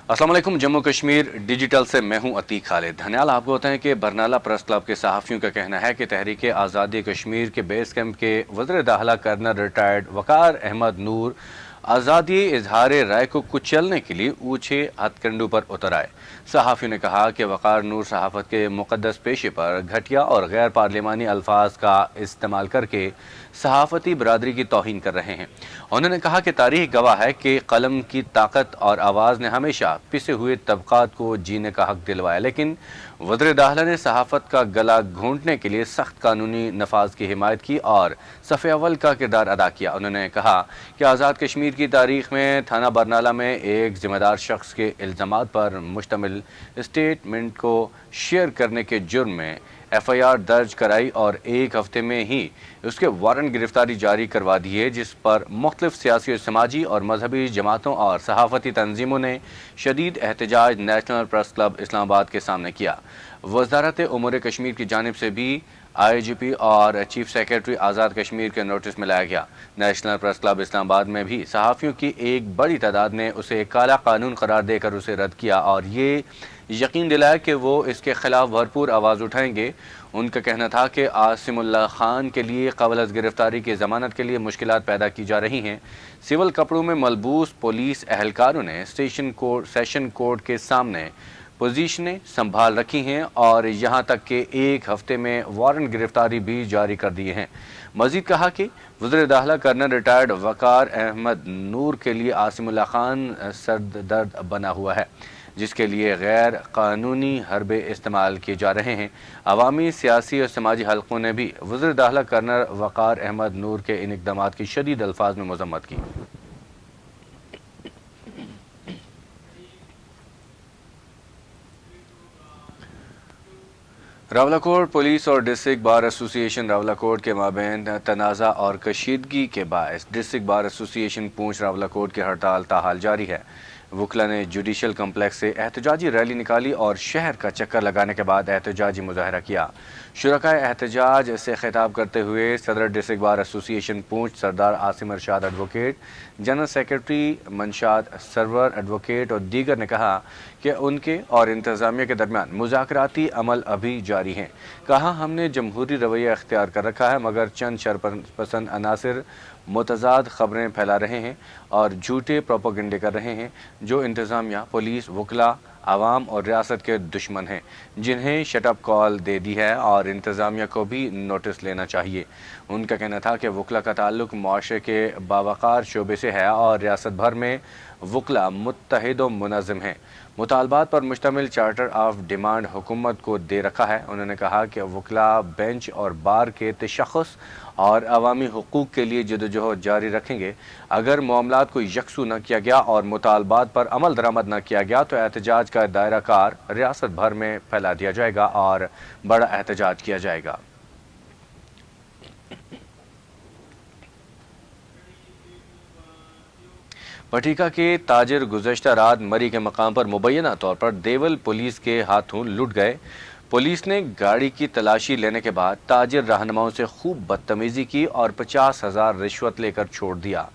अस्सलाम वालेकुम। जम्मू कश्मीर डिजिटल से मैं हूं अतीक खालिद। धन्यवाद आपको होता है कि बरनाला प्रेस क्लब के सहाफ़ियों का कहना है कि तहरीक आज़ादी कश्मीर के बेस कैंप के वज़ीर दाखिला कर्नल रिटायर्ड वक़ार अहमद नूर आज़ादी इजहार राय को कुचलने के लिए ऊंचे हथकंडों पर उतर आए। सहाफ़ियों ने कहा कि वक़ार नूर सहाफ़त के मुक़द्दस पेशे पर घटिया और गैर पार्लिमानी अल्फाज का इस्तेमाल करके सहाफ़ती बरादरी की तौहीन कर रहे हैं। उन्होंने कहा कि तारीख गवाह है कि कलम की ताकत और आवाज़ ने हमेशा पिसे हुए तबकात को जीने का हक दिलवाया, लेकिन वज़ीर दाखिला ने सहाफ़त का गला घोंटने के लिए सख्त कानूनी नफाज की हिमायत की और सफ़े अव्वल का किरदार अदा किया। उन्होंने कहा कि आज़ाद कश्मीर की तारीख में थाना बरनाला में एक ज़िम्मेदार शख्स के इल्ज़ामात पर मुश्तमिल स्टेटमेंट को शेयर करने के जुर्म में FIR दर्ज कराई और एक हफ्ते में ही उसके वारंट गिरफ्तारी जारी करवा दी है, जिस पर मुख्तलिफ सियासी, समाजी और मजहबी जमातों और सहाफ़ती तंजीमों ने शदीद एहतजाज नेशनल प्रेस क्लब इस्लामाबाद के सामने किया। वज़ारत उमूर कश्मीर की जानिब से भी IGP और चीफ सेक्रेटरी आज़ाद कश्मीर के नोटिस में लाया गया। नेशनल प्रेस क्लब इस्लामाबाद में भी सहाफ़ियों की एक बड़ी तादाद ने उसे काला कानून करार देकर उसे रद्द किया और ये यकीन दिलाया कि वो इसके खिलाफ भरपूर आवाज़ उठाएंगे। उनका कहना था कि आसिमुल्लाह खान के लिए क़ब्ल अज़ गिरफ्तारी की ज़मानत के लिए मुश्किलात पैदा की जा रही हैं। सिविल कपड़ों में मलबूस पुलिस एहलकारों ने सेशन कोर्ट के सामने पोजीशनें संभाल रखी हैं और यहाँ तक कि एक हफ्ते में वारंट गिरफ्तारी भी जारी कर दिए हैं। मजीद कहा कि वज़ीर दाखिला कर्नल रिटायर्ड वक़ार अहमद नूर के लिए आसिमुल्लाह खान सर्द दर्द बना हुआ है, जिसके लिए गैर कानूनी हरबे इस्तेमाल किए जा रहे हैं। अवामी, सियासी और समाजी हलकों ने भी वज़ीर दाखिला कर्नल वक़ार अहमद नूर के इन इक़दामात की शदीद अल्फाज में मज़म्मत की। रावलाकोट पुलिस और डिस्ट्रिक्ट बार एसोसिएशन रावलाकोट के माबैन तनाज़ा और कशीदगी के बायस डिस्ट्रिक्ट बार एसोसिएशन पूंछ रावलाकोट की हड़ताल ताहाल जारी है। वकला ने जुडिशल कम्प्लेक्स से एहतजाजी रैली निकाली और शहर का चक्कर लगाने के बाद एहतजाजी मुजाहरा किया। शुरकाए एहतजाज से खिताब करते हुए सदर district bar association Poonch Sardar Asim Arshad advocate, general secretary Manshad Sarwar advocate और दीगर ने कहा कि उनके और इंतज़ामिया के दरमियान मुज़ाकराती अमल अभी जारी हैं। कहा, हमने जमहूरी रवैया अख्तियार कर रखा है, मगर चंद शरपसंद अनासिर मुतज़ाद ख़बरें फैला रहे हैं और झूठे प्रोपेगेंडे कर रहे हैं, जो इंतज़ामिया, पुलिस, वकला, आवाम और रियासत के दुश्मन हैं, जिन्हें शटअप कॉल दे दी है और इंतज़ामिया को भी नोटिस लेना चाहिए। उनका कहना था कि वकला का ताल्लुक मुआशरे के बावकार शोबे से है और रियासत भर में वकला मुत्तहिद व मुनज़्ज़म हैं। मुतालबात पर मुश्तमिल चार्टर ऑफ डिमांड हुकूमत को दे रखा है। उन्होंने कहा कि वकला बेंच और बार के तशख़्ख़ुस और अवामी हुकूक़ के लिए जदोजहद जारी रखेंगे। अगर मामलात को यकसू न किया गया और मुतालबात पर अमल दरामद न किया गया तो एहतजाज का दायरा कार रियासत भर में फैला दिया जाएगा और बड़ा एहतजाज किया जाएगा। पटीका के ताजिर गुज़श्ता रात मरी के मकाम पर मुबैना तौर पर देवल पुलिस के हाथों लुट गए। पुलिस ने गाड़ी की तलाशी लेने के बाद ताजिर रहनुमाओं से खूब बदतमीजी की और 50,000 रिश्वत लेकर छोड़ दिया।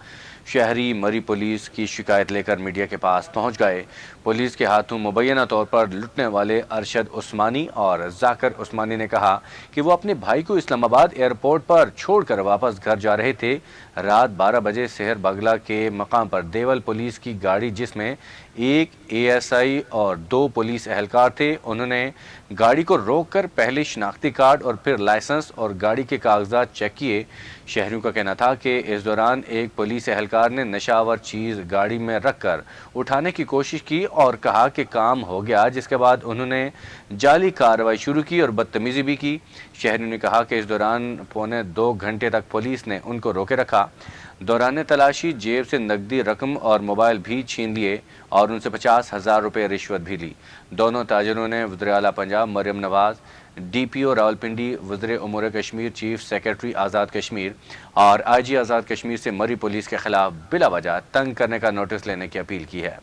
शहरी मरी पुलिस की शिकायत लेकर मीडिया के पास पहुंच गए। पुलिस के हाथों मुबैना तौर पर लुटने वाले अरशद उस्मानी और जाकर उस्मानी ने कहा कि वो अपने भाई को इस्लामाबाद एयरपोर्ट पर छोड़कर वापस घर जा रहे थे। रात 12 बजे शहर बगला के मकाम पर देवल पुलिस की गाड़ी, जिसमें एक ASI और 2 पुलिस एहलकार थे, उन्होंने गाड़ी को रोककर पहले शिनाख्ती कार्ड और फिर लाइसेंस और गाड़ी के कागजात चेक किए। शहरियों का कहना था कि इस दौरान एक पुलिस एहलकार ने नशावर चीज़ गाड़ी में रखकर उठाने की कोशिश की और कहा कि काम हो गया, जिसके बाद उन्होंने जाली कार्रवाई शुरू की और बदतमीजी भी की। शहरियों ने कहा कि इस दौरान पौने 2 घंटे तक पुलिस ने उनको रोके रखा। दौरान तलाशी जेब से नकदी रकम और मोबाइल भी छीन लिए और उनसे 50,000 रुपये रिश्वत भी ली। दोनों ताजिरों ने वज़ीर आला पंजाब मरियम नवाज, DPO रावलपिंडी, वज़ीर उमूर कश्मीर, चीफ सेक्रेटरी आज़ाद कश्मीर और IG आज़ाद कश्मीर से मरी पुलिस के खिलाफ बिला वजह तंग करने का नोटिस लेने की अपील की है।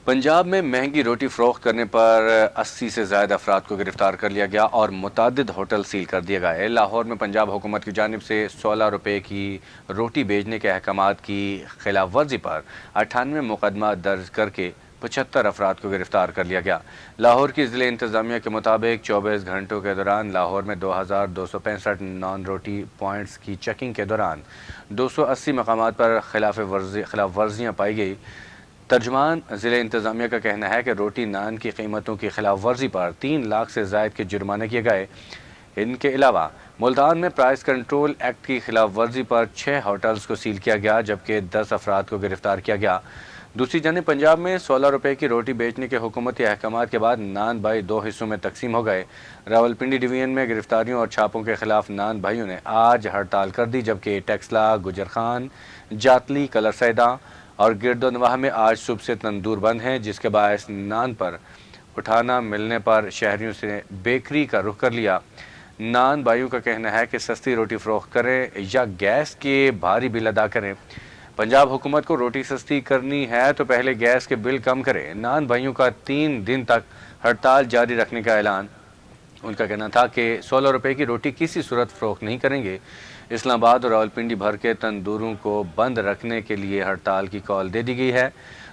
पंजाब में महंगी रोटी फरोख्त करने पर 80 से ज़ायद अफराद को गिरफ्तार कर लिया गया और मुतअद्दिद होटल सील कर दिए गए। लाहौर में पंजाब हुकूमत की जानिब से 16 रुपये की रोटी बेचने के अहकामात की खिलाफ वर्जी पर 98 मुकदमा दर्ज करके 75 अफराद को गिरफ्तार कर लिया गया। लाहौर की ज़िले इंतज़ामिया के मुताबिक 24 घंटों के दौरान लाहौर में 2265 नॉन रोटी पॉइंट्स की चेकिंग के दौरान 280 मकामात पर खिलाफ वर्जियाँ पाई गई। तर्जमान ज़िले इंतज़ामिया का कहना है कि रोटी नान की कीमतों की खिलाफ वर्जी पर 3 लाख से ज़ायद के जुर्माने किए गए। इनके अलावा मुल्तान में प्राइस कंट्रोल एक्ट की खिलाफ वर्जी पर 6 होटल्स को सील किया गया, जबकि 10 अफराद को गिरफ्तार किया गया। दूसरी जानिब पंजाब में 16 रुपये की रोटी बेचने के हुकूमती अहकामात के बाद नान भाई 2 हिस्सों में तकसीम हो गए। रावलपिंडी डिवीजन में गिरफ्तारियों और छापों के खिलाफ नान भाइयों ने आज हड़ताल कर दी, जबकि टेक्सला, गुजर खान, जातली, कलरसैदा और गिरदोनवाह में आज सुबह से तंदूर बंद हैं, जिसके बायस नान पर उठाना मिलने पर शहरियों से बेकरी का रुख कर लिया। नान भाइयों का कहना है कि सस्ती रोटी फरोख्त करें या गैस के भारी बिल अदा करें। पंजाब हुकूमत को रोटी सस्ती करनी है तो पहले गैस के बिल कम करें। नान भाइयों का 3 दिन तक हड़ताल जारी रखने का ऐलान। उनका कहना था कि 16 रुपये की रोटी किसी सूरत फरोख्त नहीं करेंगे। इस्लामाबाद और रावलपिंडी भर के तंदूरों को बंद रखने के लिए हड़ताल की कॉल दे दी गई है।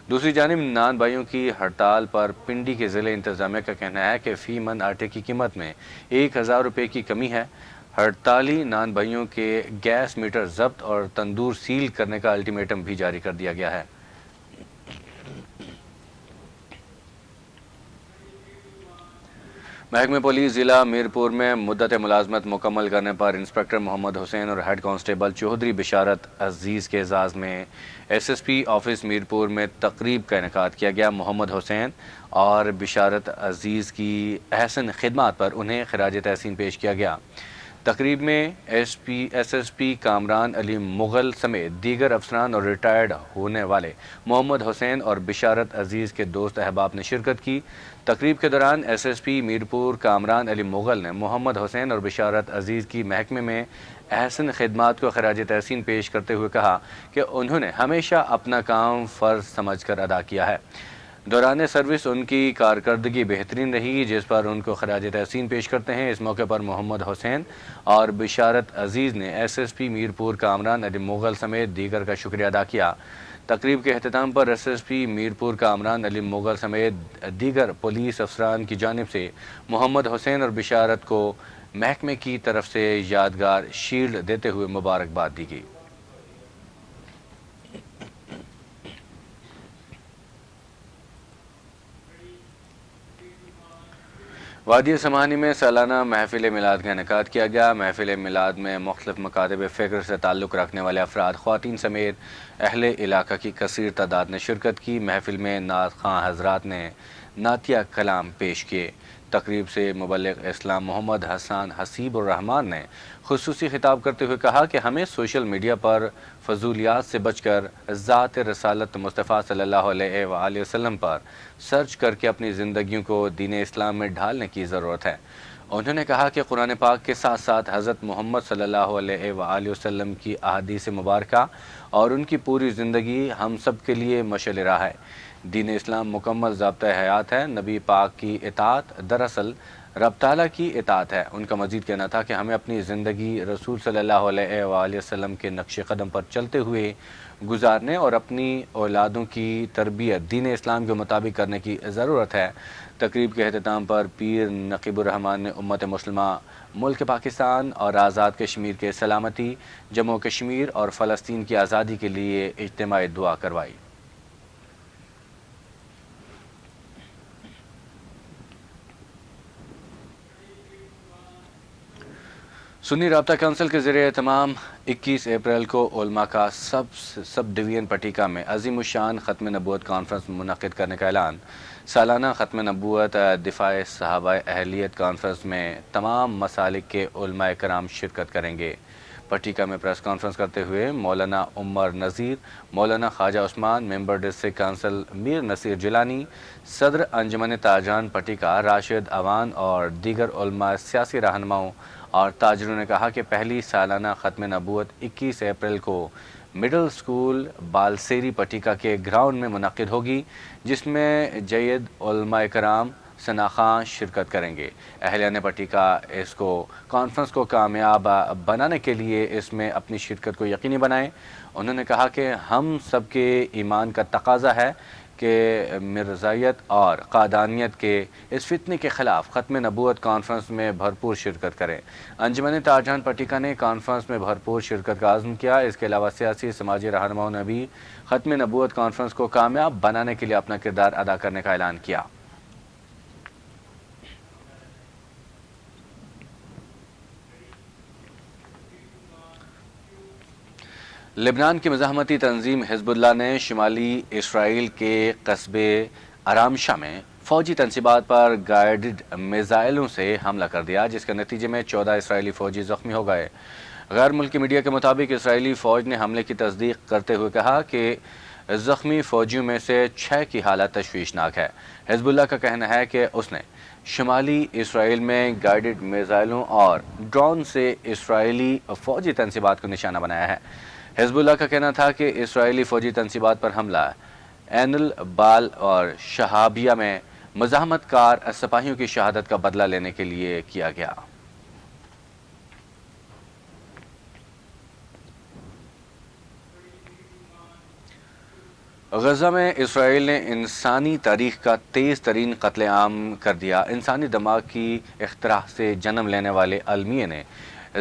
दूसरी जानिब नान भाइयों की हड़ताल पर पिंडी के ज़िले इंतज़ामिया का कहना है कि फ़ी मन आटे की कीमत में 1000 रुपये की कमी है। हड़ताली नान भाइयों के गैस मीटर जब्त और तंदूर सील करने का अल्टीमेटम भी जारी कर दिया गया है। महकमे पुलिस ज़िला मीरपुर में मुद्दत मुलाजमत मुकम्मल करने पर इंस्पेक्टर मोहम्मद हुसैन और हेड कांस्टेबल चौधरी बिशारत अजीज़ के एजाज़ में SSP ऑफिस मीरपुर में तकरीब का इनेकाद किया गया। मोहम्मद हुसैन और बिशारत अजीज़ की अहसन खिदमत पर उन्हें खिराज तहसीन पेश किया गया। तकरीब में SSP कामरान अली मुग़ल समेत दीगर अफसरान और रिटायर्ड होने वाले मोहम्मद हुसैन और बिशारत अजीज़ के दोस्त अहबाब ने शिरकत की। तकरीब के दौरान SSP मीरपुर कामरान अली मुग़ल ने मोहम्मद हुसैन और बिशारत अजीज़ की महकमे में अहसन खिदमात को खिराज तहसीन पेश करते हुए कहा कि उन्होंने हमेशा अपना काम फ़र्ज समझ कर अदा किया है। दौरान सर्विस उनकी कारकर्दगी बेहतरीन रही, जिस पर उनको खिराज तहसीन पेश करते हैं। इस मौके पर मोहम्मद हुसैन और बिशारत अजीज़ ने SSP मीरपुर कामरान अली मुग़ल समेत दीगर का शुक्रिया अदा किया। तकरीब के अख्ताम पर SSP मीरपुर कामरान अली मुग़ल समेत दीगर पुलिस अफसरान की जानिब से मोहम्मद हुसैन और बिशारत को महकमे की तरफ से यादगार शील्ड देते हुए मुबारकबाद दी गई। वादी समानी में सालाना महफिल मिलाद का इनेकाद किया गया। महफिल मिलाद में मुख्तलिफ मकातब फ़िक्र से ताल्लुक़ रखने वाले अफराद, ख़वातीन समेत अहले इलाका की कसीर तादाद ने शिरकत की। महफिल में नात खां हज़रात ने नातिया कलाम पेश किए। तकरीब से मुबल्लिग इस्लाम मोहम्मद हसन हसीबुर रहमान ने खुसूसी खिताब करते हुए कहा कि हमें सोशल मीडिया पर फजूलियात से बचकर ज़ात रसालत मुस्तफ़ा सल्लल्लाहु अलैहि वसल्लम पर सर्च करके अपनी ज़िंदगियों को दीन इस्लाम में ढालने की ज़रूरत है। उन्होंने कहा कि कुरान पाक के साथ साथ हज़रत मोहम्मद सल्लल्लाहु अलैहि वसल्लम की अहादीस मुबारका और उनकी पूरी ज़िंदगी हम सब के लिए मशाल राह है। दीन इस्लाम मुकम्मल ज़ाब्ता हयात है। नबी पाक की इताअत दरअसल रब ताला की इताअत है। उनका मज़ीद कहना था कि हमें अपनी ज़िंदगी रसूल सल्लल्लाहु अलैहि वसल्लम के नक्श कदम पर चलते हुए गुजारने और अपनी औलादों की तरबियत दीन इस्लाम के मुताबिक करने की ज़रूरत है। तकरीब के अख्ताम पर पीर नकीबुर रहमान ने उम्मत मुस्लिमा, मुल्क पाकिस्तान और आज़ाद कश्मीर के सलामती, जम्मू कश्मीर और फ़लस्तीन की आज़ादी के लिए इज्तिमाई दुआ करवाई। सुन्नी राब्ता काउंसिल के ज़रिए तमाम 21 अप्रैल को उलमा का सब डिवीज़न पटिका में अज़ीमुशान ख़त्म नबूवत कॉन्फ्रेंस मुनक़िद करने का ऐलान। सालाना ख़त्म नबूवत दिफ़ाए सहाबाए अहलियत कॉन्फ्रेंस में तमाम मसालिक के उलमा कराम शिरकत करेंगे। पटिका में प्रेस कॉन्फ्रेंस करते हुए मौलाना उमर नज़ीर, मौलाना Khwaja Usman, member district council Mir Naseer Jilani, सदर अंजुमन ताजरान पटिका राशिद अवान और दीगर उलमा, सियासी रहनुमाओं और ताजरों ने कहा कि पहली सालाना ख़त्म नबूवत 21 अप्रैल को مڈل اسکول بالسیری پٹیکا کے گراؤنڈ میں منعقد ہوگی، جس میں جید علماء کرام ثنا خاں شرکت کریں گے۔ اہلیہ پٹیکا اس کانفرنس کو کامیاب بنانے کے لیے اس میں اپنی شرکت کو یقینی بنائیں۔ انہوں نے کہا کہ ہم سب کے ایمان کا تقاضا ہے کہ مرزائیت اور قادانیت کے اس فتنے کے خلاف ختم نبوت کانفرنس میں بھرپور شرکت کریں۔ انجمن تاجان پٹیکا نے کانفرنس میں بھرپور شرکت کا عزم کیا۔ اس کے علاوہ سیاسی سماجی رہنماؤں نے بھی ختم نبوت کانفرنس کو کامیاب بنانے کے لیے اپنا کردار ادا کرنے کا اعلان کیا۔ لبنان کی مزاحمتی تنظیم حزب اللہ نے شمالی اسرائیل کے قصبے ارامشہ میں فوجی تنصیبات پر گائیڈڈ میزائلوں سے حملہ کر دیا، جس کے نتیجے میں 14 اسرائیلی فوجی زخمی ہو گئے۔ غیر ملکی میڈیا کے مطابق اسرائیلی فوج نے حملے کی تصدیق کرتے ہوئے کہا کہ زخمی فوجیوں میں سے 6 کی حالت تشویشناک ہے۔ حزب اللہ کا کہنا ہے کہ اس نے شمالی اسرائیل میں گائیڈڈ میزائلوں اور ڈرون سے اسرائیلی فوجی تنصیبات کو نشانہ بنایا ہے۔ حزب اللہ کا کہنا تھا کہ اسرائیلی فوجی تنصیبات پر حملہ عین البال اور شہابیہ میں مزاحمت کار سپاہیوں کی شہادت کا بدلہ لینے کے لیے کیا گیا۔ غزہ میں اسرائیل نے انسانی تاریخ کا تیز ترین قتل عام کر دیا۔ انسانی دماغ کی اختراع سے جنم لینے والے المیہ نے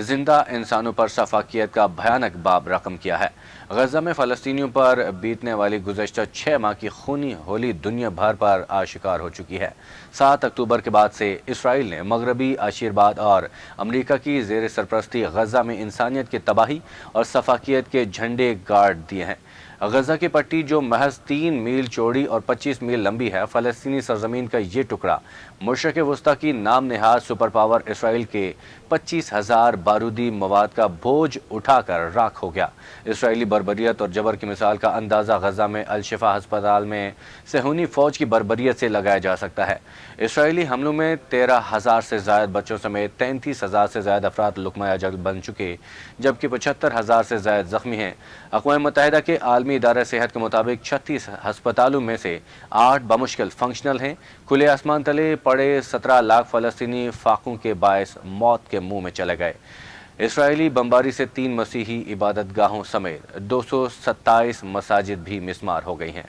زندہ انسانوں پر سفاکیت کا بھیانک باب رقم کیا ہے۔ غزہ میں فلسطینیوں پر بیتنے والی گزشتہ 6 ماہ کی خونی ہولی دنیا بھر پر آشکار ہو چکی ہے۔ 7 اکتوبر کے بعد سے اسرائیل نے مغربی آشیرواد اور امریکہ کی زیر سرپرستی غزہ میں انسانیت کی تباہی اور سفاکیت کے جھنڈے گاڑ دیے ہیں۔ غزہ کی پٹی جو محض 3 میل چوڑی اور 25 میل لمبی ہے، فلسطینی سرزمین کا یہ ٹکڑا مشرق وسطی کی نام نہاد سپر پاور اسرائیل کے 25,000 بارودی مواد کا بوجھ اٹھا کر راکھ ہو گیا۔ اسرائیلی بربریت اور جبر کی مثال کا اندازہ غزہ میں الشفا ہسپتال میں صہیونی فوج کی بربریت سے لگایا جا سکتا ہے۔ اسرائیلی حملوں میں 13,000 سے زائد بچوں سمیت 33,000 سے زائد افراد لقمہ اجل بن چکے، جبکہ 75,000 سے زائد زخمی ہیں۔ اقوام متحدہ کے عالمی ادارہ صحت کے مطابق 36 ہسپتالوں میں سے 8 بمشکل فنکشنل ہیں۔ کھلے آسمان تلے پڑے 17 لاکھ فلسطینی فاقوں کے باعث موت کے منہ میں چلے گئے۔ اسرائیلی بمباری سے 3 مسیحی عبادت گاہوں سمیت 227 مساجد بھی مسمار ہو گئی ہیں۔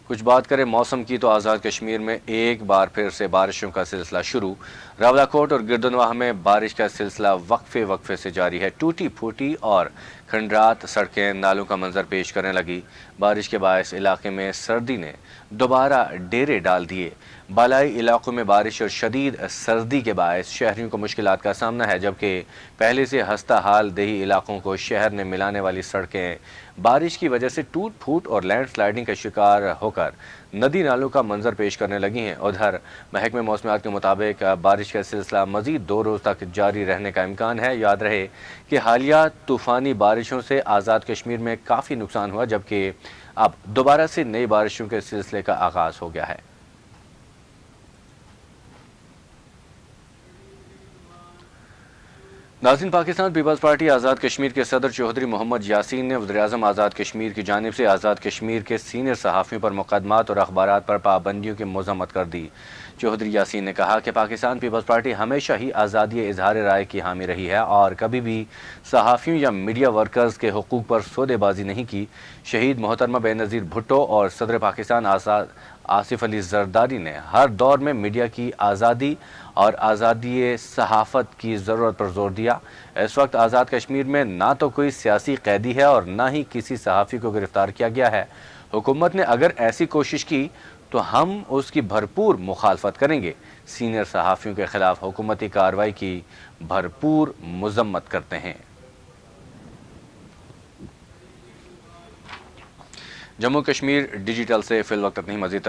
کچھ بات کریں موسم کی تو آزاد کشمیر میں ایک بار پھر سے بارشوں کا سلسلہ شروع۔ راولاکوٹ اور گردنواہ میں بارش کا سلسلہ وقفے سے جاری ہے۔ ٹوٹی پھوٹی اور کھنڈرات سڑکیں نالوں کا منظر پیش کرنے لگی۔ بارش کے باعث علاقے میں سردی نے دوبارہ ڈیرے ڈال دیے۔ بالائی علاقوں میں بارش اور شدید سردی کے باعث شہریوں کو مشکلات کا سامنا ہے، جبکہ پہلے سے خستہ حال دیہی علاقوں کو شہر میں ملانے والی سڑکیں بارش کی وجہ سے ٹوٹ پھوٹ اور لینڈ سلائیڈنگ کا شکار ہو کر ندی نالوں کا منظر پیش کرنے لگی ہیں۔ ادھر محکمہ موسمیات کے مطابق بارش کا سلسلہ مزید 2 روز تک جاری رہنے کا امکان ہے۔ یاد رہے کہ حالیہ طوفانی بارشوں سے آزاد کشمیر میں کافی نقصان ہوا، جبکہ اب دوبارہ سے نئی بارشوں کے سلسلے کا آغاز ہو گیا ہے۔ ناظرین، پاکستان پیپلز پارٹی آزاد کشمیر کے صدر چودھری محمد یاسین نے وزیراعظم آزاد کشمیر کی جانب سے آزاد کشمیر کے سینئر صحافیوں پر مقدمات اور اخبارات پر پابندیوں کی مذمت کر دی۔ چودھری یاسین نے کہا کہ پاکستان پیپلز پارٹی ہمیشہ ہی آزادی اظہار رائے کی حامی رہی ہے اور کبھی بھی صحافیوں یا میڈیا ورکرز کے حقوق پر سودے بازی نہیں کی۔ شہید محترمہ بینظیر بھٹو اور صدر پاکستان آصف علی زرداری نے ہر دور میں میڈیا کی آزادی اور آزادی صحافت کی ضرورت پر زور دیا۔ اس وقت آزاد کشمیر میں نہ تو کوئی سیاسی قیدی ہے اور نہ ہی کسی صحافی کو گرفتار کیا گیا ہے۔ حکومت نے اگر ایسی کوشش کی تو ہم اس کی بھرپور مخالفت کریں گے۔ سینئر صحافیوں کے خلاف حکومتی کارروائی کی بھرپور مذمت کرتے ہیں۔ جموں کشمیر ڈیجیٹل سے فی الوقت اتنی مزید